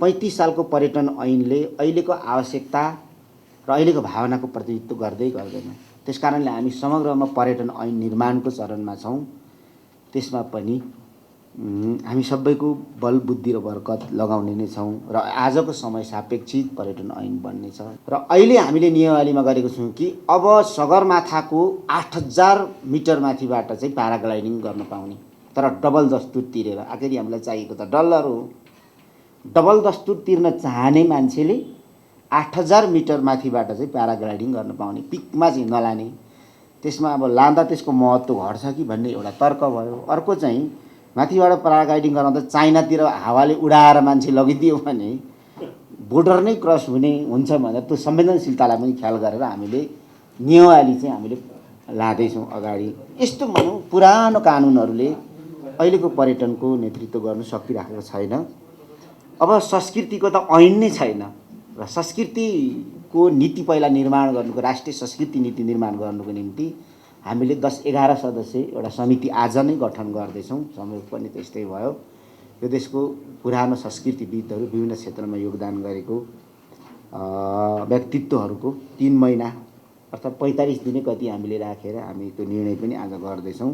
35 सालको पर्यटन ऐनले अहिलेको आवश्यकता र अहिलेको भावनाको प्रतिनिधित्व गर्दैन। त्यसकारणले हामी समग्रमा पर्यटन ऐन निर्माणको चरणमा छौँ। त्यसमा पनि हामी सबैको बल बुद्धि र बरकत लगाउने नै छौँ र आजको समय सापेक्षित पर्यटन ऐन बन्ने छ। र अहिले हामीले नियमावलीमा गरेको छौँ कि अब सगरमाथाको 8000 मिटर माथिबाट चाहिँ प्याराग्लाइडिङ गर्न पाउने, तर डबल दस्तुर तिरेर। आखिर हामीलाई चाहिएको त डलर हो। डबल दस्तुर तिर्न चाहने मान्छेले 8000 मिटर माथिबाट चाहिँ प्याराग्लाइडिङ गर्न पाउने, पिकमा चाहिँ नलाने। त्यसमा अब लाँदा त्यसको महत्त्व घट्छ कि भन्ने एउटा तर्क भयो। अर्को चाहिँ माथिबाट प्याराग्लाइडिङ गराउँदा चाइनातिर हावाले उडाएर मान्छे लगिदियो भने बोर्डर नै क्रस हुन्छ भनेर त्यो संवेदनशीलतालाई पनि ख्याल गरेर हामीले नियमावली चाहिँ हामीले लाँदैछौँ अगाडि। यस्तो भनौँ पुरानो कानुनहरूले अहिलेको पर्यटनको नेतृत्व गर्न सकिरहेको छैन। अब संस्कृतिको त ऐन नै छैन र संस्कृतिको नीति पहिला निर्माण गर्नुको, राष्ट्रिय संस्कृति नीति निर्माण गर्नुको निम्ति हामीले 10-11 सदस्य एउटा समिति आज नै गठन गर्दैछौँ। समय पनि त्यस्तै भयो। यो देशको पुरानो संस्कृतिविदहरू, विभिन्न क्षेत्रमा योगदान गरेको व्यक्तित्वहरूको 3 महिना अर्थात् 45 दिने कति हामीले राखेर हामी त्यो निर्णय पनि आज गर्दैछौँ।